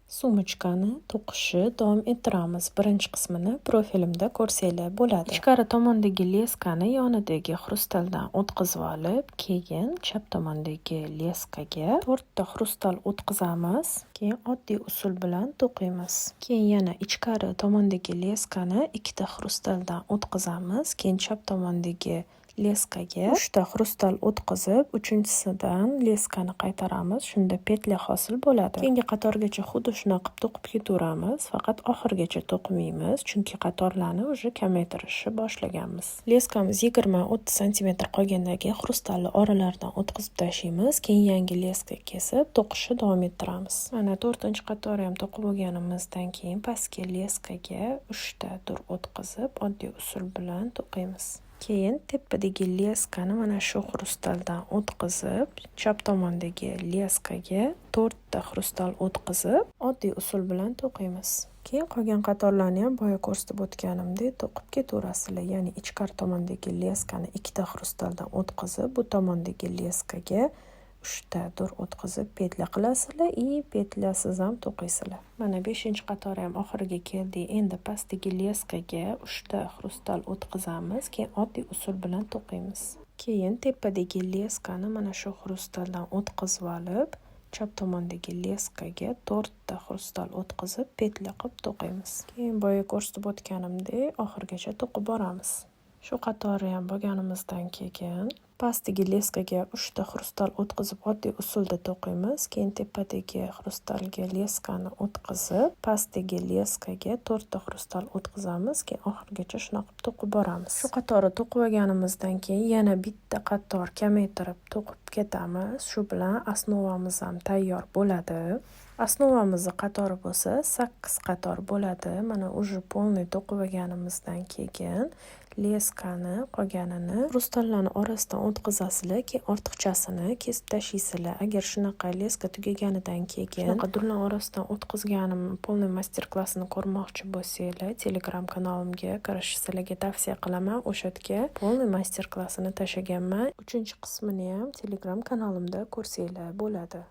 Sumочkani to'qishni davom ettiramiz. Birinchi qismini profilimda ko'rsanglar bo'ladi. Ichkari tomondagi leskani yonidagi xrustaldan o'tkazib olib, keyin chap tomondagi leskaga 4 ta xrustal o'tkazamiz. Keyin oddiy usul bilan to'qiymiz. Keyin yana ichkari tomondagi leskani 2 ta xrustaldan o'tkazamiz. Keyin chap tomondagi leskaga 3 ta xrustal o'tkazib, 3-chisidan leskani qaytaramiz. Shunda petля hosil bo'ladi. Keyingi qatorgacha xuddi shunaqa qilib to'qib ketaveramiz. Faqat oxirigacha to'qimaymiz, chunki qatorlarni уже kamaytirishni boshlaganmiz. Leskamiz 20-30 sm qolgandagi xrustalli oralaridan o'tkazib tashlaymiz. Keyin yangi leska kesib to'qishni davom ettiramiz. Mana 4-qatorni ham to'qib olganimizdan keyin pastki leskaga 3 ta dur o'tkazib, oddiy usul bilan to'qiymiz. Keyin tepadagi leskani mana shu xrustaldan o'tkazib, chap tomondagi leskaga 4 ta xrustal o'tkazib, oddiy usul bilan to'qiymiz. Keyin qolgan qatorlarni ham boya ko'rsatib o'tganimdek to'qib ketaverasizlar. Ya'ni ichkari tomondagi leskani 2 ta xrustaldan o'tkazib, bu tomondagi leskaga 3 ta dur o'tkazib petля qilasizlar и petlyasiz ham to'qiysizlar. Mana 5-qatori ham oxiriga keldik. Endi pastdagi leskaga 3 ta xrustal o'tkazamiz, keyin oddiy usul bilan to'qiymiz. Keyin tepadagi leskani mana shu xrustaldan o'tkazib olib, chap tomondagi leskaga 4 ta xrustal o'tkazib, petля qilib to'qiymiz. Keyin boya ko'rsatib o'tganimdek oxirigacha to'qib boramiz. Shu qatorni ham bo'lganimizdan keyin pastdagi leskaga 3 ta xrustal o'tkazib oddiy usulda to'qiymiz. Keyin tepadagi xrustalga leskani o'tkazib, pastdagi leskaga 4 ta xrustal o'tkazamiz. Keyin oxirigacha shunaqa qilib to'qib boramiz. Shu qatorni to'qib olganimizdan keyin yana bitta qator kamaytirib to'qib ketamiz. Shu bilan osnovamiz ham tayyor bo'ladi. Osnovamizni qatori bo'lsa 8 qator bo'ladi. Mana уже полный to'qib olganimizdan keyin leskani qolganini xrustallarning orasidan o'tkazasizlar, keyin ortiqchasini kesib tashlaysizlar. Agar shunaqa leska tugaganidan keyin shunaqa durlar orasidan o'tkazganim полный master-klassini ko'rmoqchi bo'lsanglar, Telegram kanalimga kirish sizlarga tavsiya qilaman. O'sha yerga полный master-klassini tashlaganman. 3-qismini ham Telegram kanalimda ko'rsanglar bo'ladi.